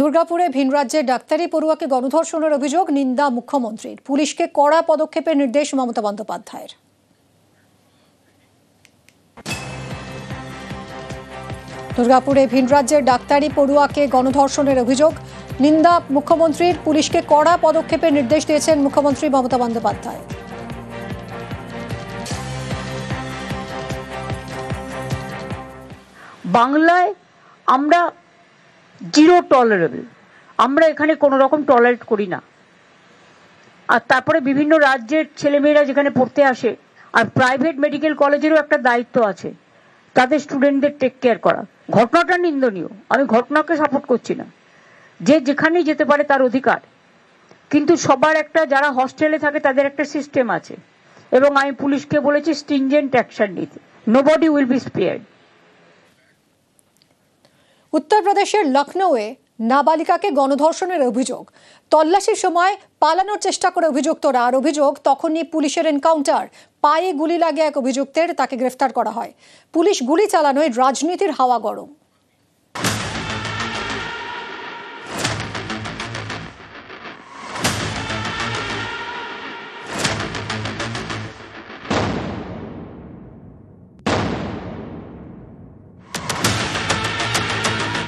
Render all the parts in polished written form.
দুর্গাপুরে ভিন রাজ্যের ডাক্তারি পড়ুয়াকে গণধর্ষণের অভিযোগ, নিন্দা মুখ্যমন্ত্রীর। পুলিশকে কড়া পদক্ষেপের নির্দেশ মমতা বন্দ্যোপাধ্যায়ের। দুর্গাপুরে ভিন রাজ্যের ডাক্তারি পড়ুয়াকে গণধর্ষণের অভিযোগ, নিন্দা মুখ্যমন্ত্রীর। পুলিশকে কড়া পদক্ষেপের নির্দেশ দিয়েছেন মুখ্যমন্ত্রী মমতা বন্দ্যোপাধ্যায়। বাংলায় আমরা জিরো টলারেবল, আমরা এখানে কোনো রকম টলারেট করি না। আর তারপরে বিভিন্ন রাজ্যের ছেলেমেয়েরা যেখানে পড়তে আসে, আর প্রাইভেট মেডিকেল কলেজেরও একটা দায়িত্ব আছে তাদের স্টুডেন্টদের টেক কেয়ার করা। ঘটনাটা নিন্দনীয়, আমি ঘটনাকে সাপোর্ট করছি না। যে যেখানেই যেতে পারে তার অধিকার, কিন্তু সবার একটা, যারা হস্টেলে থাকে তাদের একটা সিস্টেম আছে, এবং আমি পুলিশকে বলেছি স্ট্রিনজেন্ট অ্যাকশন নিতে। Nobody will be spared. উত্তরপ্রদেশের লখনৌয়ে নাবালিকাকে গণধর্ষণের অভিযোগ, তল্লাশির সময় পালানোর চেষ্টা করে অভিযুক্তরা। আর অভিযোগ, তখনই পুলিশের এনকাউন্টার, পায়ে গুলি লাগে এক অভিযুক্তের, তাকে গ্রেফতার করা হয়। পুলিশ গুলি চালানোয় রাজনীতির হাওয়া গরম।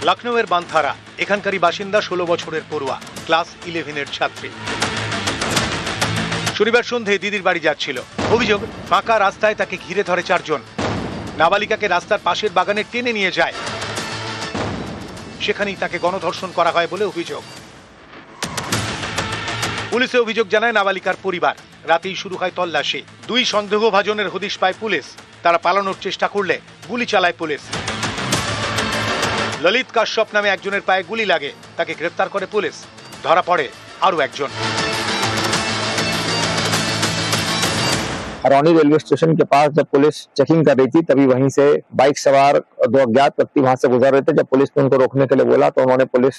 লখনৌয়ের বানথারা এখানকারই বাসিন্দা 16 বছরের পড়ুয়া, ক্লাস 11-এর ছাত্রী। শনিবার সন্ধ্যায় দিদির বাড়ি যাচ্ছিল। অভিযোগ, ফাঁকা রাস্তায় তাকে ঘিরে ধরে 4 জন। নাবালিকাকে রাস্তার পাশের বাগানে টেনে নিয়ে যায়, সেখানেই তাকে গণধর্ষণ করা হয় বলে অভিযোগ। পুলিশে অভিযোগ জানায় নাবালিকার পরিবার। রাতেই শুরু হয় তল্লাশি। 2 সন্দেহভাজনের হদিশ পায় পুলিশ। তারা পালানোর চেষ্টা করলে গুলি চালায় পুলিশ। ললিত কাশ্যপ নামে একজনের পায়ে গুলি লাগে, তাকে গ্রেফতার করে পুলিশ। ধরা পড়ে আরো একজন। हरौनी रेलवे स्टेशन के पास जब पुलिस चेकिंग कर रही थी, तभी वहीं से बाइक सवार 2 अज्ञात व्यक्ति वहां से गुजर रहे थे। जब पुलिस ने उनको रोकने के लिए बोला तो उन्होंने पुलिस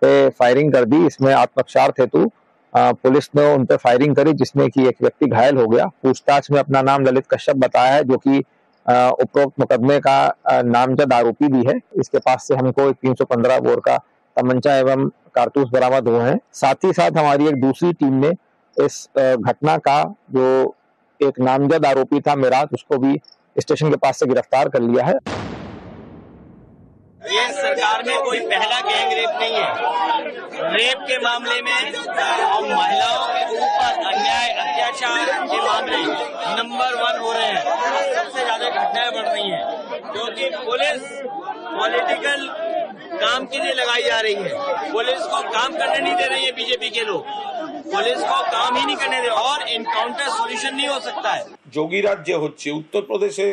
पे फायरिंग कर दी। इसमें आत्मरक्षा हेतु पुलिस ने उन पे फायरिंग करी, जिसमें कि एक व्यक्ति घायल हो गया। पूछताछ में अपना नाम ललित कश्यप बताया है, जो कि उपरोक्त मुकदमे का नामजद आरोपी भी है। इसके पास से हमको एक 315 बोर का तमंचा एवं कारतूस बरामद हुए हैं। साथ ही साथ हमारी एक दूसरी टीम ने इस घटना का जो एक नामजद आरोपी था मिराज, उसको भी स्टेशन के पास से गिरफ्तार कर लिया है। ये सरकार में कोई पहला गैंग रेप नहीं है। रेप के मामले में और महिलाओं के ऊपर अन्याय अत्याचार के मामले नंबर 1 हो रहे हैं। सबसे ज्यादा घटनाएं बढ़ रही हैं, क्योंकि पुलिस पॉलिटिकल काम के लिए लगाई जा रही है। पुलिस को काम करने नहीं दे रही है बीजेपी के लोग। पुलिस को काम ही नहीं करने दे, और एनकाउंटर सॉल्यूशन नहीं हो सकता है। যোগী রাজ্যে হচ্ছে, উত্তরপ্রদেশে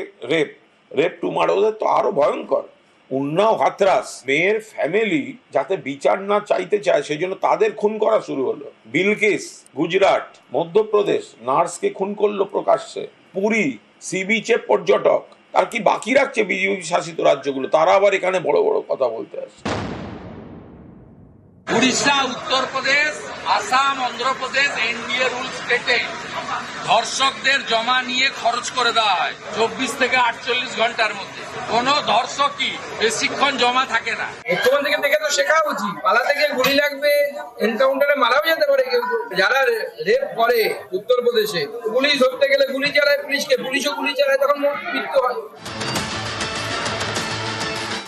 রেপ টু মার্ডার তো আরো ভয়ঙ্কর। উন্নাও হাতরাস, মেয়ের ফ্যামিলি যাতে বিচার না চাইতে চায় সেই জন্য তাদের খুন করা শুরু হলো। বিলকিস গুজরাট, মধ্যপ্রদেশ নার্সকে খুন করলো প্রকাশ্যে। পুরী সি বিচে পর্যটক। আর কি বাকি রাখছে বিজেপি শাসিত রাজ্যগুলো? তারা আবার এখানে বড় বড় কথা বলতে আসছে। উড়িষ্যা, উত্তরপ্রদেশ, আসাম, অন্ধ্রপ্রদেশ এনডিএ রুল স্টেটে ধর্ষকদের জমা নিয়ে খরচ করে দেওয়া হয় 24 থেকে 48 ঘন্টার মধ্যে। কোন ধর্ষকই বেশিক্ষণ জমা থাকে না। মুখ্যমন্ত্রীকে দেখে তো শেখা উচিত। পালাতে গিয়ে গুলি লাগবে, এনকাউন্টারে মারাও যেতে পারে কেউ। যারা রেপ করে উত্তরপ্রদেশে, পুলিশ ধরতে গেলে গুলি চালায় পুলিশকে, পুলিশও গুলি চালায়, তখন মৃত্যু হয়।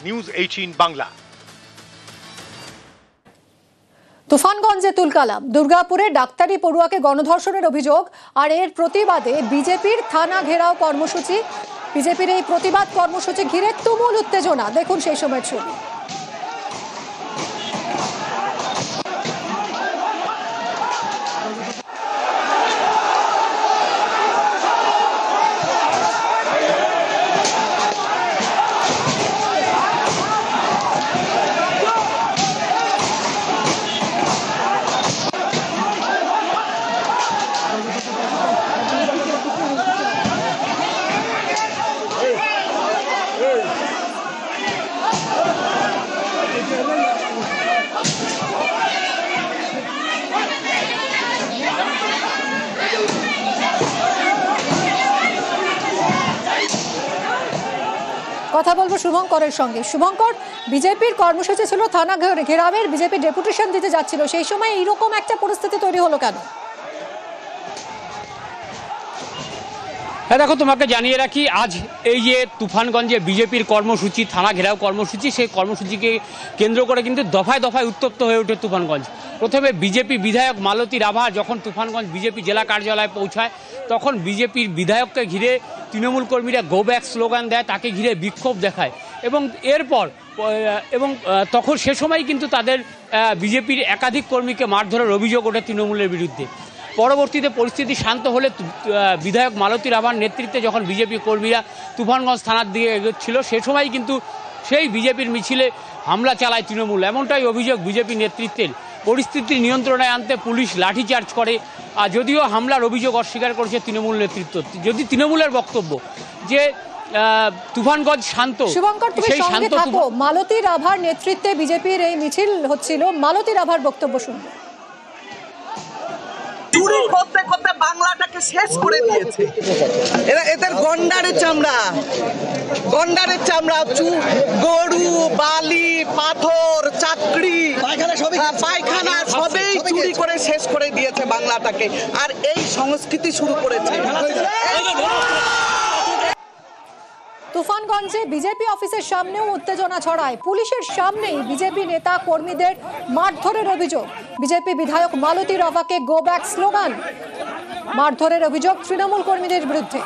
নিউজ 18 বাংলা। তুফানগঞ্জে তুলকালাম, দুর্গাপুরে ডাক্তারি পড়ুয়াকে গণধর্ষণের অভিযোগ, আর এর প্রতিবাদে বিজেপির থানা ঘেরাও কর্মসূচি। বিজেপির এই প্রতিবাদ কর্মসূচি ঘিরে তুমুল উত্তেজনা। দেখুন সেই সময়ের ছবি। কথা বলবো শুভঙ্করের সঙ্গে। শুভঙ্কর, বিজেপির কর্মসূচি ছিল থানা ঘেরাওয়ের, বিজেপি ডেপুটেশন দিতে যাচ্ছিল, সেই সময় এইরকম একটা পরিস্থিতি তৈরি হলো কেন? হ্যাঁ দেখো, তোমাকে জানিয়ে রাখি, আজ এই যে তুফানগঞ্জে বিজেপির কর্মসূচি, থানা ঘেরাও কর্মসূচি, সেই কর্মসূচিকে কেন্দ্র করে কিন্তু দফায় দফায় উত্তপ্ত হয়ে ওঠে তুফানগঞ্জ। প্রথমে বিজেপি বিধায়ক মালতী রাভা যখন তুফানগঞ্জ বিজেপি জেলা কার্যালয়ে পৌঁছায়, তখন বিজেপির বিধায়ককে ঘিরে তৃণমূল কর্মীরা গো ব্যাক স্লোগান দেয়, তাকে ঘিরে বিক্ষোভ দেখায় এবং এরপর তখন সে সময় কিন্তু তাদের বিজেপির একাধিক কর্মীকে মারধরের অভিযোগ ওঠে তৃণমূলের বিরুদ্ধে। পরবর্তীতে পরিস্থিতি শান্ত হলে বিধায়ক মালতী রাভার নেতৃত্বে যখন বিজেপি কর্মীরা তুফানগঞ্জ থানার দিকে এগোচ্ছিল, সে সময় কিন্তু সেই বিজেপির মিছিলে হামলা চালায় তৃণমূল। এমনটাই অভিযোগ বিজেপি নেতৃত্বের। পরিস্থিতি নিয়ন্ত্রণে আনতে পুলিশ লাঠিচার্জ করে, যদিও হামলার অভিযোগ অস্বীকার করেছে তৃণমূল নেতৃত্ব। যদি তৃণমূলের বক্তব্য যে তুফানগঞ্জ শান্ত, শুভঙ্কর তুমি সঙ্গে থাকো। মালতী রাভার নেতৃত্বে বিজেপির এই মিছিল হচ্ছিল, মালতী রাভার বক্তব্য শুনবো। চুরি করতে করতে বাংলাটাকে শেষ করে দিয়েছে এরা, এদের গন্ডারের চামড়া, গরু, বালি, পাথর, চাকরি, পায়খানা সবই চুরি করে শেষ করে দিয়েছে বাংলাটাকে, আর এই সংস্কৃতি শুরু করেছে। তুফানগঞ্জে বিজেপি অফিসের সামনেও উত্তেজনা ছড়ায়, পুলিশের সামনেই বিজেপি নেতা কর্মীদের মারধরের অভিযোগ। বিজেপি বিধায়ক মালতী রাভাকে গো ব্যাক স্লোগান, মারধরের অভিযোগ তৃণমূল কর্মীদের বিরুদ্ধে।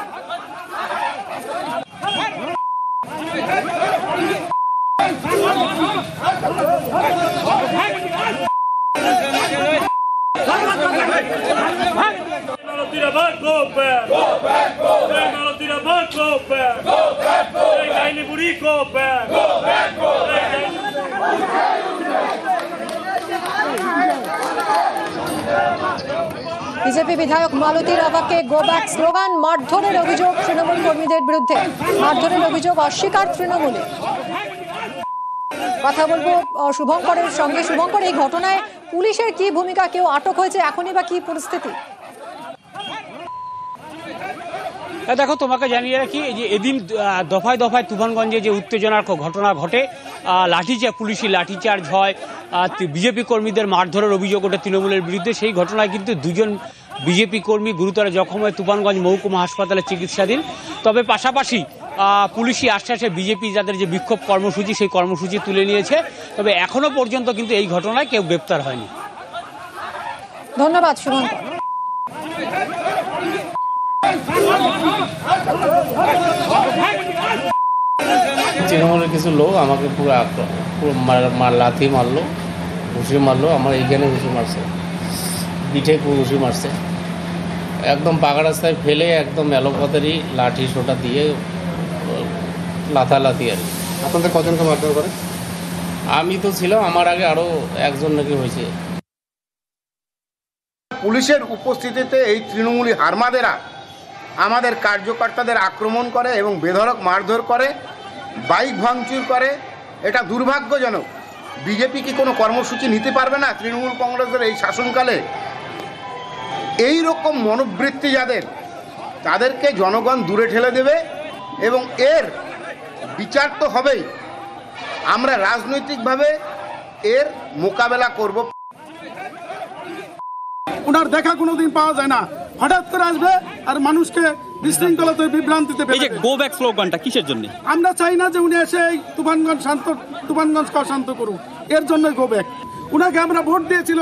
বিজেপি বিধায়ক মালতী রাভাকে গো ব্যাক স্লোগান, মারধরের অভিযোগ তৃণমূল কর্মীদের বিরুদ্ধে। মারধরের অভিযোগ অস্বীকার তৃণমূলে। কথা বলবো শুভঙ্করের সঙ্গে। শুভঙ্কর, এই ঘটনায় পুলিশের কি ভূমিকা, কেউ আটক হয়েছে, এখনই বা কি পরিস্থিতি? দেখো, তোমাকে জানিয়ে রাখি, এই যে এদিন দফায় দফায় তুফানগঞ্জে যে উত্তেজনার ঘটনা ঘটে, পুলিশি লাঠিচার্জ হয়, বিজেপি কর্মীদের মারধরের অভিযোগ ওঠে তৃণমূলের বিরুদ্ধে। সেই ঘটনায় কিন্তু দুজন বিজেপি কর্মী গুরুতর জখম হয়ে তুফানগঞ্জ মহকুমা হাসপাতালে চিকিৎসাধীন। তবে পাশাপাশি পুলিশি আশ্বাসে বিজেপি যাদের যে বিক্ষোভ কর্মসূচি, সেই কর্মসূচি তুলে নিয়েছে। তবে এখনো পর্যন্ত কিন্তু এই ঘটনায় কেউ গ্রেপ্তার হয়নি। ধন্যবাদ শুভঙ্কর। তৃণমূলের কিছু লোক আমাকে পুরো লাথি মারলো, ঘুষি মারলো, আমার এইখানে ঘুষি মারছে, পিঠে ঘুষি মারছে, একদম পাকা রাস্তায় ফেলে একদম এলোপাতারি লাঠি সোটা দিয়ে লাথালাথি আর কি। আপনাদের কজনকে মারধর করে? আমি তো ছিলাম, আমার আগে আরও একজন নাকি হয়েছে। পুলিশের উপস্থিতিতে এই তৃণমূলী হারমাদেরা আমাদের কার্যকর্তাদের আক্রমণ করে এবং বেধড়ক মারধর করে, বাইক ভাঙচুর করে। এটা দুর্ভাগ্যজনক। বিজেপি কি কোনো কর্মসূচি নিতে পারবে না তৃণমূল কংগ্রেসের এই শাসনকালে? এই রকম মনোবৃত্তি যাদের, তাদেরকে জনগণ দূরে ঠেলে দেবে এবং এর বিচার তো হবেই। আমরা রাজনৈতিকভাবে এর মোকাবেলা করব। ওনার দেখা কোনোদিন পাওয়া যায় না, হঠাৎ করে আসবে আর মানুষকে বিশৃঙ্খলাতে বিভ্রান্তিতে ফেলে দেবে। গো ব্যাক স্লোগানটা কিসের জন্য? আমরা চাই না যে উনি এসে এই তুফানগঞ্জকে শান্ত করুন, এর জন্য গো ব্যাক। উনাকে আমরা ভোট দিয়েছিল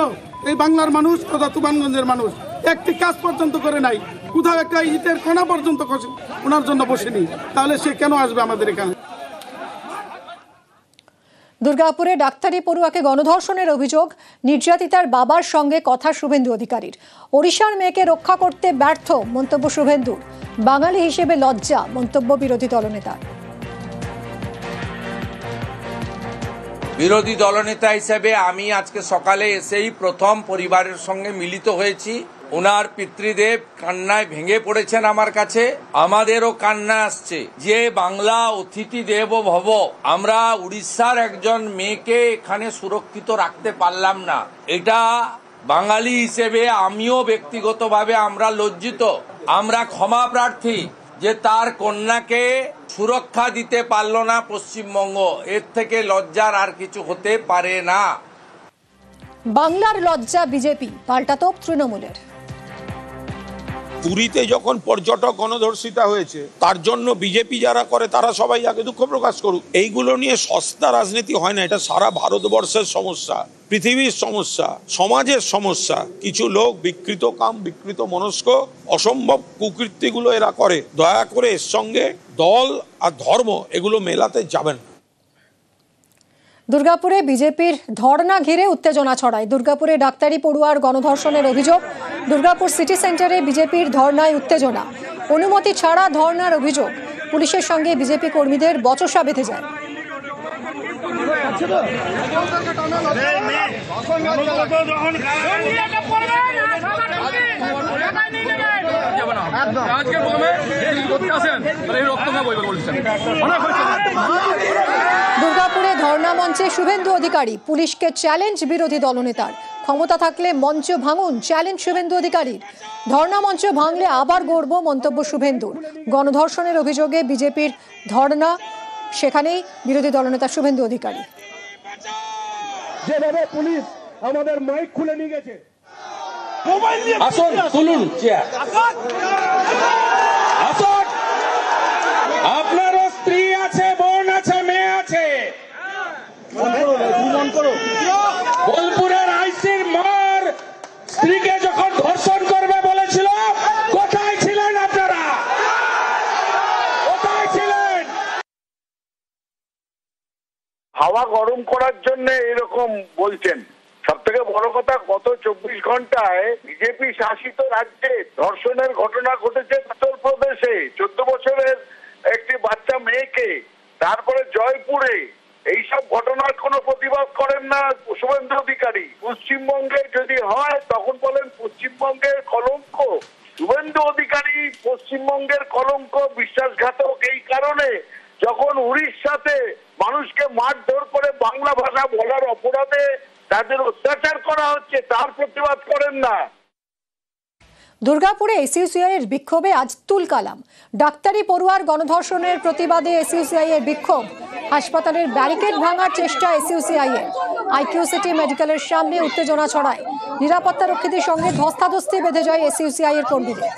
এই বাংলার মানুষ তথা তুফানগঞ্জের মানুষ, একটি কাজ পর্যন্ত করে নাই, কোথাও একটা ইটের কোনা পর্যন্ত ওনার জন্য বসেনি, তাহলে সে কেন আসবে আমাদের এখানে? দুর্গাপুরে ডাক্তারি পড়ুয়াকে গণধর্ষণের অভিযোগ, নির্যাতিতার বাবার সঙ্গে কথা শুভেন্দু অধিকারীর। ওড়িশার মেয়েকে রক্ষা করতে ব্যর্থ মন্তব্য শুভেন্দুর। বাঙালি হিসেবে লজ্জা মন্তব্য বিরোধী দলনেতার। বিরোধী দলনেতা হিসেবে আমি আজকে সকালে এসেই প্রথম পরিবারের সঙ্গে মিলিত হয়েছি। ওনার পিতৃদেব কান্নায় ভেঙে পড়েছেন আমার কাছে, আমাদেরও কান্না আসছে যে বাংলা অতিথি দেব ভব, আমরা উড়িষ্যার একজন মেয়েকে এখানে সুরক্ষিত রাখতে পারলাম না। এটা বাঙালি হিসেবে আমিও ব্যক্তিগতভাবে আমরা লজ্জিত, আমরা ক্ষমা প্রার্থী যে তার কন্যাকে সুরক্ষা দিতে পারল না পশ্চিমবঙ্গ। এর থেকে লজ্জার আর কিছু হতে পারে না। বাংলার লজ্জা বিজেপি, পাল্টা তোপ তৃণমূলের। পুরীতে যখন পর্যটক গণধর্ষিতা হয়েছে, তার জন্য বিজেপি যারা করে তারা সবাই আগে দুঃখ প্রকাশ করুক। এইগুলো নিয়ে সস্তা রাজনীতি হয় না। এটা সারা ভারতবর্ষের সমস্যা, পৃথিবীর সমস্যা, সমাজের সমস্যা। কিছু লোক বিকৃত কাম, বিকৃত মনস্ক, অসম্ভব কুকীর্তিগুলো এরা করে। দয়া করে এর সঙ্গে দল আর ধর্ম এগুলো মেলাতে যাবেন না। দুর্গাপুরে বিজেপির ধর্ণা ঘিরে উত্তেজনা ছড়ায়। দুর্গাপুরে ডাক্তারি পড়ুয়ার গণধর্ষণের অভিযোগ। দুর্গাপুর সিটি সেন্টারে বিজেপির ধর্ণায় উত্তেজনা। অনুমতি ছাড়া ধর্ণার অভিযোগ। পুলিশের সঙ্গে বিজেপি কর্মীদের বচসা বেঁধে যায়। দুর্গাপুরে ধর্ণা মঞ্চে শুভেন্দু অধিকারী। পুলিশকে চ্যালেঞ্জ বিরোধী দলনেতার। ক্ষমতা থাকলে মঞ্চ ভাঙুন, চ্যালেঞ্জ শুভেন্দু অধিকারীর। ধর্ণা মঞ্চ ভাঙলে আবার গড়ব, মন্তব্য শুভেন্দুর। গণধর্ষণের অভিযোগে বিজেপির ধর্ণা, সেখানেই বিরোধী দলনেতা শুভেন্দু অধিকারী। যেভাবে পুলিশ আমাদের মাইক খুলে নিয়ে গেছে, আসুন তুলুন চেয়ার। আসুন, আপনারও স্ত্রী আছে, বোন আছে, মেয়ে আছে। বোলপুরের আইসির মার স্ত্রীকে যখন ধর্ষণ করবে বলেছিল, কোথায় ছিলেন আপনারা? কোথায় ছিলেন? হাওয়া গরম করার জন্য এরকম বলছেন। সব থেকে বড় কথা, গত 24 ঘন্টায় বিজেপি শাসিত রাজ্যে ধর্ষণের ঘটনা ঘটেছে উত্তরপ্রদেশে 14 বছরের একটি বাচ্চা মেয়েকে, তারপরে জয়পুরে। এইসব ঘটনার কোনো প্রতিবাদ করেন না শুভেন্দু অধিকারী। পশ্চিমবঙ্গে যদি হয় তখন বলেন পশ্চিমবঙ্গের কলঙ্ক। শুভেন্দু অধিকারী পশ্চিমবঙ্গের কলঙ্ক, বিশ্বাসঘাতক এই কারণে, যখন উড়িষ্যাতে মানুষকে মারধর করে বাংলা ভাষা বলার অপরাধে তাদের অত্যাচার করা হচ্ছে, তার প্রতিবাদ করেন না। দুর্গাপুরে এসইউসিআই এর বিক্ষোভে আজ তুলকালাম। ডাক্তারি পড়ুয়ার গণধর্ষণের প্রতিবাদে এসইউসিআই এর বিক্ষোভ। হাসপাতালের ব্যারিকেড ভাঙার চেষ্টা এসইউসিআই এর। আইকিউ সিটি মেডিকেলের সামনে উত্তেজনা ছড়ায়। নিরাপত্তা রক্ষীদের সঙ্গে ধস্তাধস্তি বেঁধে যায় এসইউসিআই এর কর্মীদের।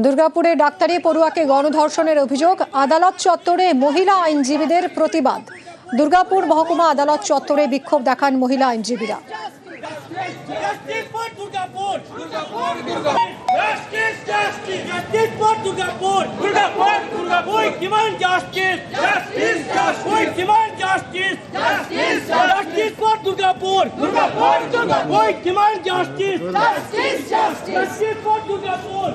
দুর্গাপুরে ডাক্তারি পড়ুয়াকে গণধর্ষণের অভিযোগ। আদালত চত্বরে মহিলা আইনজীবীদের প্রতিবাদ। দুর্গাপুর মহকুমা আদালত চত্বরে বিক্ষোভ দেখান মহিলা আইনজীবীরা। Justice for Durgapur!